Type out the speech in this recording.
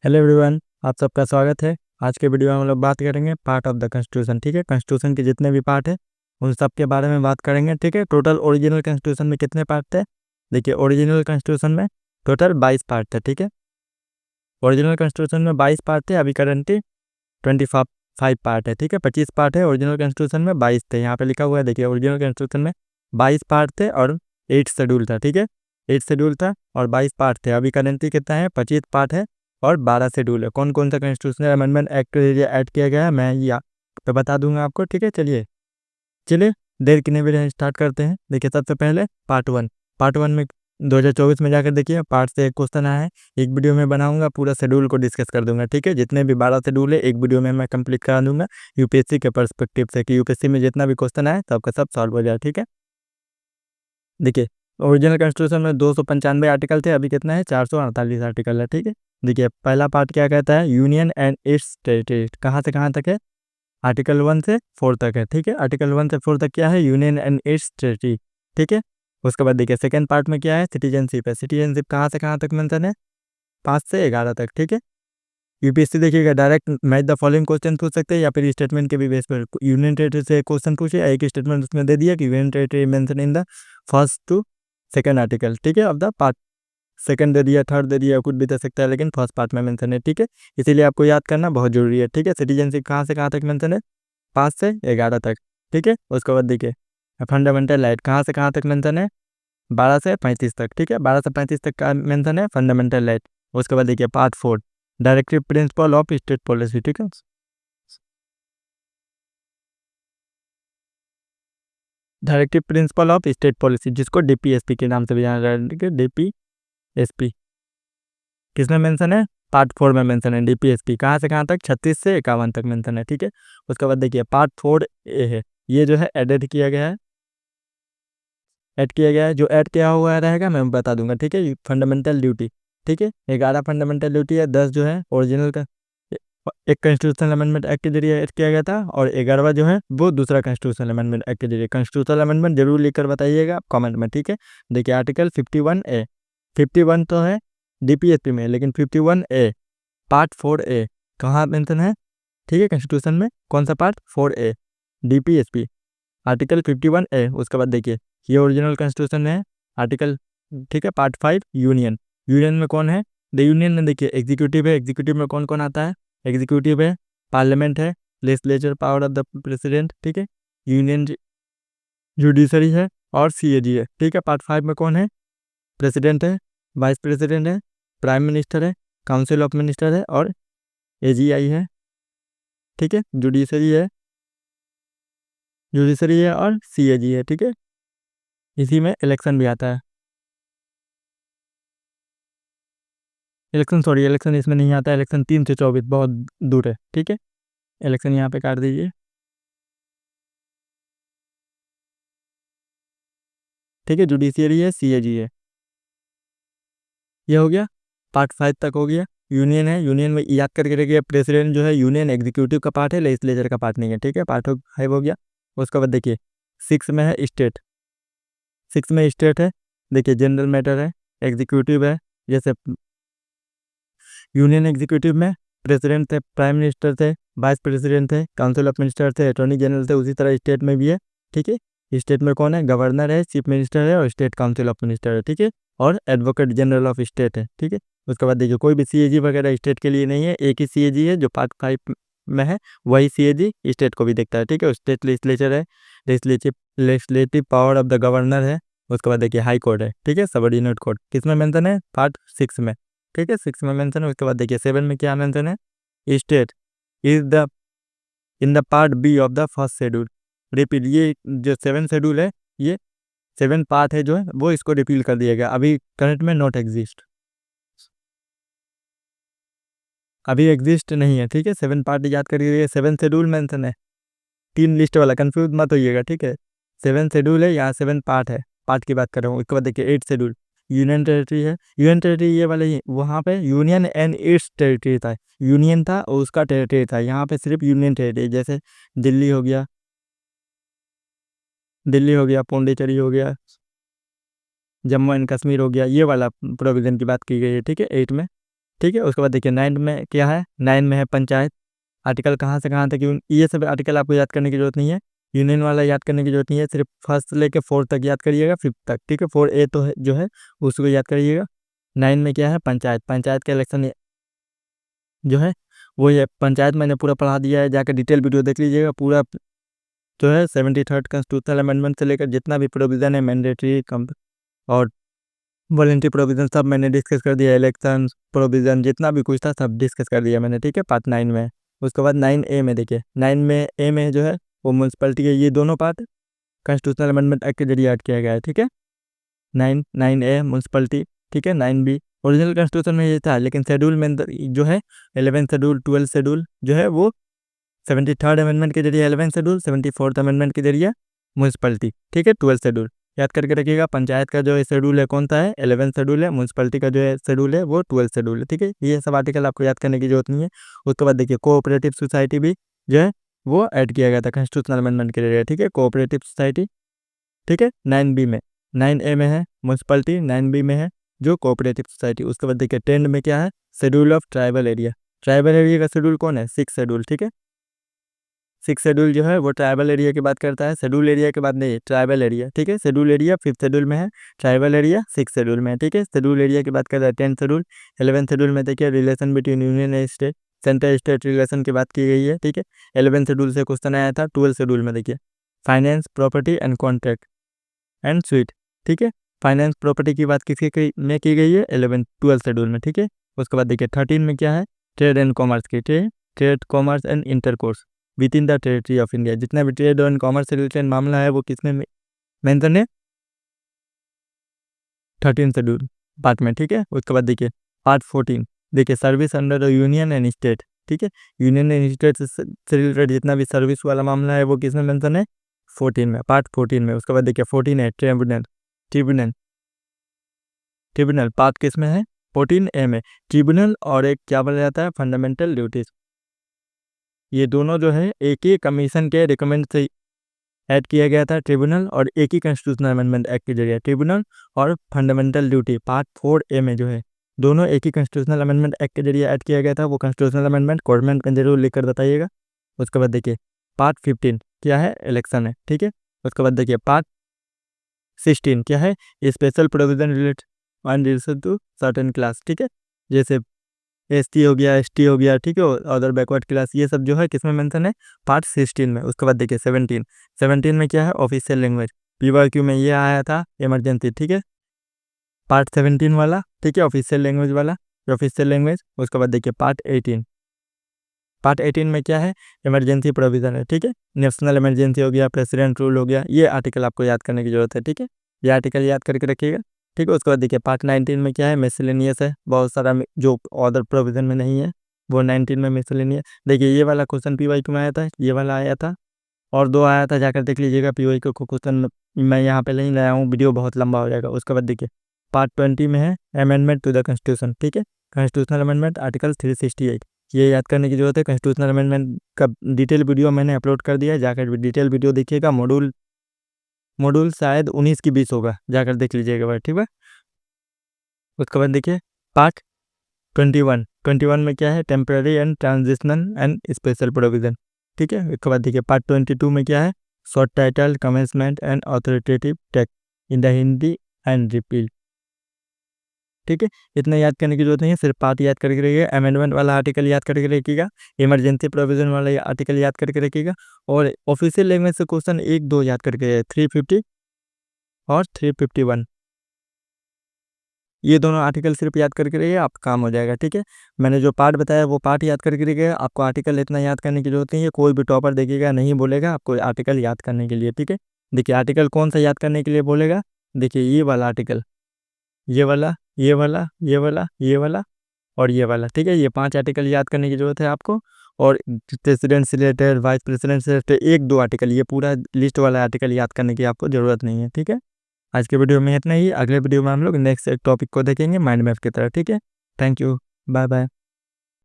Hello everyone, आप सबका स्वागत है। आज के वीडियो में हम लोग बात करेंगे पार्ट ऑफ द कॉन्स्टिट्यूशन। ठीक है, कॉन्स्टिट्यूशन के जितने भी पार्ट है उन सब के बारे में बात करेंगे। ठीक है, टोटल ओरिजिनल कॉन्स्टिट्यूशन में कितने पार्ट थे? देखिए, ओरिजिनल कॉन्स्टिट्यूशन में टोटल 22 पार्ट थे। ठीक है, ओरिजिनल कॉन्स्टिट्यूशन में 22 पार्ट थे। अभी करंटली 25 पार्ट है। ठीक है, 25 पार्ट है ओरिजिनल कॉन्स्टिट्यूशन में, 22 थे। यहाँ पे लिखा हुआ है, देखिए ओरिजिनल कॉन्स्टिट्यूशन में 22 पार्ट थे और 8 शेड्यूल था। ठीक है, 8 शेड्यूल था और 22 पार्ट थे। अभी करंटली कितना है? 25 पार्ट है और 12 शेड्यूल है। कौन कौन सा कॉन्स्टिट्यूशनल अमेंडमेंट एक्ट ऐड किया गया है मैं यहाँ पे बता दूंगा आपको। ठीक है, चलिए चलिए देर कितने बजे स्टार्ट करते हैं। देखिए, सबसे पहले पार्ट वन में 2024 में जाकर देखिए, पार्ट से एक क्वेश्चन आया है। एक वीडियो में बनाऊंगा, पूरा शेड्यूल को डिस्कस कर दूंगा। ठीक है, जितने भी 12 शेड्यूल है एक वीडियो में मैं कंप्लीट करा दूंगा यूपीएससी के पर्सपेक्टिव से, कि यूपीएससी में जितना भी क्वेश्चन आए सबका सब सॉल्व हो जाए। ठीक है, देखिए ओरिजिनल कॉन्स्टिट्यूशन में 295 आर्टिकल थे, अभी कितना है? 448 आर्टिकल है। ठीक है, देखिए पहला पार्ट क्या कहता है? Union and it's territory. कहाँ से कहाँ तक है? आर्टिकल 1 से 4 तक है। ठीक है, आर्टिकल 1 से 4 तक क्या है? Union and it's territory. ठीक है, उसके बाद देखिए सेकंड पार्ट में क्या है? सिटीजनशिप है। सिटीजनशिप कहाँ से कहाँ तक मेंशन है? 5 से 11 तक। ठीक है, यूपीएससी देखिएगा direct match the following question पूछ सकते हैं या फिर स्टेटमेंट के भी बेस पर यूनियन टेरिटरी से क्वेश्चन पूछे, एक स्टेटमेंट उसमें दे दिया कि union territory mention in the first to second article. ठीक है, ऑफ द पार्ट। सेकंड दे दिया, थर्ड दे दिया, कुछ भी दे सकता है, लेकिन फर्स्ट पार्ट में मेंशन है। ठीक है, इसीलिए आपको याद करना बहुत जरूरी है। ठीक है, सिटीजनशिप कहाँ से कहाँ तक मेंशन है? 5 से 11 तक। ठीक है, उसके बाद देखिए फंडामेंटल राइट कहाँ से कहाँ तक मेंशन है? 12 से 35 तक। ठीक है, 12 से 35 तक का मेंशन है फंडामेंटल राइट। उसके बाद देखिए part 4 directive principle of state policy. ठीक है, directive principle of state policy, जिसको डीपीएसपी के नाम से भी जाना जाता है। ठीक है, डीपीएसपी किसमें मेंशन है? पार्ट 4 में मेंशन है डीपीएसपी। कहाँ से कहाँ तक? 36 से 51 तक मेंशन है। ठीक है, उसके बाद देखिए पार्ट 4 ए है, ये जो है एडेड किया गया है। ऐड किया गया है, जो ऐड किया हुआ रहेगा मैं बता दूंगा। ठीक है, फंडामेंटल ड्यूटी। ठीक है, 11 फंडामेंटल ड्यूटी है, 10 जो है ओरिजिनल का एक कॉन्स्टिट्यूशनल अमेंडमेंट एक्ट के जरिए ऐड किया गया था, और 11वां जो है वो दूसरा कॉन्स्टिट्यूशनल अमेंडमेंट एक्ट के जरिए। कॉन्स्टिट्यूशनल अमेंडमेंट जरूर लिखकर बताइएगा कमेंट में। ठीक है, देखिए आर्टिकल 51A, 51 तो है डीपीएसपी में, लेकिन 51A पार्ट 4A कहाँ मेंशन है? ठीक है, कॉन्स्टिट्यूशन में कौन सा part? 4A DPSP article 51A। उसके बाद देखिए ये ओरिजिनल कॉन्स्टिट्यूशन है आर्टिकल। ठीक है, पार्ट 5 यूनियन। यूनियन में कौन है? द यूनियन में देखिए एग्जीक्यूटिव है। एग्जीक्यूटिव में कौन कौन आता है? एग्जीक्यूटिव है, पार्लियामेंट है, legislature power of the president. ठीक है, यूनियन जुडिशरी है और सीएजी है। ठीक है, पार्ट 5 में कौन है? प्रेसिडेंट है, वाइस प्रेसिडेंट है, प्राइम मिनिस्टर है, काउंसिल ऑफ मिनिस्टर है और एजीआई है। ठीक है, जुडिशरी है और सीएजी है। ठीक है, इसी में इलेक्शन भी आता है। इलेक्शन इसमें नहीं आता है। इलेक्शन 3 से 24 बहुत दूर है। ठीक है, इलेक्शन यहाँ पे काट दीजिए। ठीक है, जुडिशियरी है, सीएजी है। ये हो गया, पार्ट 5 तक हो गया। यूनियन है, यूनियन में याद करके रखिए प्रेसिडेंट जो है यूनियन एग्जीक्यूटिव का पार्ट है, लेजिस्लेचर का पार्ट नहीं है। ठीक है, पार्ट 5 हो गया। उसके बाद देखिए 6 में है स्टेट। 6 में स्टेट है, देखिए जनरल मैटर है, एग्जीक्यूटिव है। जैसे यूनियन एग्जीक्यूटिव में प्रेसिडेंट थे, प्राइम मिनिस्टर थे, वाइस प्रेसिडेंट थे, काउंसिल ऑफ मिनिस्टर थे, अटॉर्नी जनरल थे। उसी तरह स्टेट में भी है। ठीक है, स्टेट में कौन है? गवर्नर है, चीफ मिनिस्टर है और स्टेट काउंसिल ऑफ मिनिस्टर है। ठीक है, और एडवोकेट जनरल ऑफ स्टेट है। ठीक है, उसके बाद देखिए कोई भी सीएजी वगैरह स्टेट के लिए नहीं है, एक ही सीएजी है जो पार्ट 5 में है, वही सीएजी स्टेट को भी देखता है। ठीक है, स्टेट लेजिस्लेचर है, legislative power of the governor है। उसके बाद देखिए हाई कोर्ट है। ठीक है, सबऑर्डिनेट कोर्ट किसमें मेंशन है? पार्ट 6 में। ठीक है, 6 में मेंशन है। उसके बाद देखिए 7 में क्या मेंशन है? State is the in the part B of the first schedule. Repeal, ये जो 7 शेड्यूल है, ये 7 पार्ट है जो है वो इसको रिपील कर दिया गया। अभी करंट में नॉट एग्जिस्ट, अभी एग्जिस्ट नहीं है। ठीक है, 7 पार्ट याद करिए, 7 शेड्यूल मेंशन है, 3 लिस्ट वाला, कंफ्यूज मत होइएगा। ठीक है, 7 शेड्यूल है, यहाँ 7 पार्ट है, पार्ट की बात कर रहा हूँ। उसके बाद देखिए 8 शेड्यूल यूनियन टेरिटरी है। यूनियन टेरिटरी ये वाले ही, वहाँ पे यूनियन एंड इट्स टेरिटरी था, यूनियन था और उसका टेरिटरी था। यहाँ पे सिर्फ यूनियन टेरिटरी, जैसे दिल्ली हो गया, पौंडीचेरी हो गया, जम्मू एंड कश्मीर हो गया, ये वाला प्रोविजन की बात की गई है। ठीक है, 8 में। ठीक है। उसके बाद देखिए 9 में क्या है, 9 में है पंचायत। आर्टिकल कहाँ से कहाँ तक, ये सब आर्टिकल आपको याद करने की जरूरत नहीं है, यूनियन वाला याद करने की जरूरत नहीं है, सिर्फ फर्स्ट से लेकर 4 तक याद करिएगा, 5 तक, ठीक है। 4A तो है जो है उसको याद करिएगा। 9 में क्या है, पंचायत। पंचायत का इलेक्शन जो है वो ये पंचायत मैंने पूरा पढ़ा दिया है, जाकर डिटेल वीडियो देख लीजिएगा। पूरा जो है 73rd कॉन्स्टिट्यूशनल अमेंडमेंट से लेकर जितना भी प्रोविज़न है, मैंडेटरी और वॉलंटरी प्रोविज़न सब मैंने डिस्कस कर दिया। इलेक्शन प्रोविज़न जितना भी कुछ था सब डिस्कस कर दिया मैंने, ठीक है, पार्ट 9 में। उसके बाद 9A में देखिए, 9 में ए में जो है वो म्यूनसिपलिटी के ये दोनों पार्ट कॉन्स्टिट्यूशनल अमेंडमेंट एक्ट के जरिए ऐड किया गया है, ठीक है। 9A म्यूनसिपलिटी, ठीक है। 9B ओरिजिनल कॉन्स्टिट्यूशन में ये था, लेकिन शेड्यूल में जो है 11th शेड्यूल, 12th शेड्यूल जो है वो 73rd अमेंडमेंट के जरिए 11th शेड्यूल, 74th अमेंडमेंट के जरिए म्यूनसिपलिटी, ठीक है। 12th शेड्यूल याद करके रखिएगा। पंचायत का जो शेड्यूल है कौन सा है, 11th शेड्यूल है। म्यूनसिपलिटी का जो है शेड्यूल है वो 12th शेड्यूल है, ठीक है। ये सब आर्टिकल आपको याद करने की जरूरत नहीं है। उसके बाद देखिए कोऑपरेटिव सोसाइटी भी जो है वो ऐड किया गया था कॉन्स्टिट्यूशनल अमेंडमेंट के जरिए, ठीक है, कोऑपरेटिव सोसाइटी, ठीक है। 9B में, 9A में है म्यूनसिपलिटी, 9B में है जो कोऑपरेटिव सोसाइटी। उसके बाद देखिए 10 में क्या है, schedule of tribal area. Tribal area का शेड्यूल कौन है, 6 शेड्यूल, ठीक है। 6 शेड्यूल जो है वो ट्राइबल एरिया की बात करता है, शेड्यूल एरिया के बाद नहीं, ट्राइबल एरिया, ठीक है। शेड्यूल एरिया 5th शेड्यूल में है, ट्राइबल एरिया 6 शेड्यूल में है, ठीक है। शेड्यूल एरिया की बात करता है 10th शेड्यूल। 11th शेड्यूल में देखिए relation between union and state, central state relation की बात की गई है, ठीक है। 11th शेड्यूल से क्वेश्चन आया था। 12th शेड्यूल में देखिए finance, property and contract and sweet, ठीक है। फाइनेंस प्रॉपर्टी की बात किसकी में की गई है, 12th शेड्यूल में, ठीक है। उसके बाद देखिए 13 में क्या है, ट्रेड एंड कॉमर्स की, trade commerce and intercourse with in the territory of India. जितना भी ट्रेड और कॉमर्स से रिलेटेड मामला है वो किसमें मेंशन है, 13 शेड्यूल पार्ट में, ठीक है। उसके बाद देखिए पार्ट 14, देखिए service under the union and state, ठीक है। यूनियन एंड स्टेट से रिलेटेड जितना भी सर्विस वाला मामला है वो किसमें मेंशन है, 14 में, पार्ट 14 में। उसके बाद देखिए 14 है ट्रिब्यूनल, ट्रिब्यूनल, ट्रिब्यूनल पार्ट किस में है, 14A में। ट्रिब्यूनल और एक क्या बोला जाता है, फंडामेंटल ड्यूटीज, ये दोनों जो है एक ही कमीशन के रिकमेंड से ऐड किया गया था, ट्रिब्यूनल और एक ही कॉन्स्टिट्यूशनल अमेंडमेंट एक्ट के जरिए। ट्रिब्यूनल और फंडामेंटल ड्यूटी पार्ट 4A में जो है दोनों एक ही कॉन्स्टिट्यूशनल अमेंडमेंट एक्ट के जरिए ऐड किया गया था। वो कॉन्स्टिट्यूशनल अमेंडमेंट कमेंट में जरूर लिखकर बताइएगा। उसके बाद देखिए पार्ट 15 क्या है, इलेक्शन है, ठीक है। उसके बाद देखिए पार्ट 16 क्या है, special provision related to certain class, ठीक है। जैसे ST हो गया, ST हो गया, ठीक है, अदर बैकवर्ड क्लास, ये सब जो है किसमें मेंशन है, पार्ट 16 में। उसके बाद देखिए 17 में क्या है, ऑफिशियल लैंग्वेज। PYQ में ये आया था इमरजेंसी, ठीक है, पार्ट 17 वाला, ठीक है, ऑफिशियल लैंग्वेज वाला, ऑफिशियल लैंग्वेज। उसके बाद देखिए पार्ट 18 में क्या है, इमरजेंसी प्रोविजन है, ठीक है। नेशनल इमरजेंसी हो गया, प्रेसिडेंट रूल हो गया, ये आर्टिकल आपको याद करने की जरूरत है, ठीक है। ये आर्टिकल याद करके रखिएगा, ठीक है। उसके बाद देखिए पार्ट 19 में क्या है, मिसलेनियस है, बहुत सारा जो अदर प्रोविजन में नहीं है वो 19 में मिसलेनियस। देखिए ये वाला क्वेश्चन PYQ में आया था, ये वाला आया था, और 2 आया था, जाकर देख लीजिएगा। PYQ को क्वेश्चन मैं यहाँ पे नहीं लाया हूँ, वीडियो बहुत लंबा हो जाएगा। उसके बाद देखिए पार्ट 20 में है अमेंडमेंट टू द कॉन्स्टिट्यूशन, ठीक है, कॉन्स्टिट्यूशनल अमेंडमेंट आर्टिकल 368, ये याद करने की जरूरत है। कॉन्स्टिट्यूशनल अमेंडमेंट का डिटेल वीडियो मैंने अपलोड कर दिया है, जाकर डिटेल वीडियो देखिएगा। मॉड्यूल शायद 19 की 20 होगा, जाकर देख लीजिएगा भाई, ठीक है। उसके बाद देखिए पार्ट 21 में क्या है, temporary and transitional and special provision, ठीक है। उसके बाद देखिए पार्ट 22 में क्या है, short title, commencement and authoritative text in the Hindi and repeal, ठीक है। इतना याद करने की जरूरत नहीं है, सिर्फ पार्ट याद करके रखिएगा। अमेंडमेंट वाला आर्टिकल याद करके रखिएगा, इमरजेंसी प्रोविजन वाला आर्टिकल याद करके रखिएगा, और ऑफिशियल लैंग्वेज से क्वेश्चन 1-2 याद करके 350 और 351, ये दोनों आर्टिकल सिर्फ याद करके रहिए, आप काम हो जाएगा, ठीक है। मैंने जो पार्ट बताया वो पार्ट याद करके रहिएगा, आपको आर्टिकल इतना याद करने की जरूरत नहीं है। कोई भी टॉपर देखिएगा नहीं बोलेगा आपको आर्टिकल याद करने के लिए, ठीक है। देखिए आर्टिकल कौन सा याद करने के लिए बोलेगा, देखिए ये वाला आर्टिकल, ये वाला, ये वाला, ये वाला, ये वाला और ये वाला, ठीक है। ये 5 आर्टिकल याद करने की जरूरत है आपको, और प्रेसिडेंट से रिलेटेड, वाइस प्रेसिडेंट से रिलेटेड 1-2 आर्टिकल, ये पूरा लिस्ट वाला आर्टिकल याद करने की आपको ज़रूरत नहीं है, ठीक है। आज के वीडियो में इतना ही, अगले वीडियो में हम लोग नेक्स्ट एक टॉपिक को देखेंगे माइंड मैप की तरह, ठीक है। Thank you, bye bye.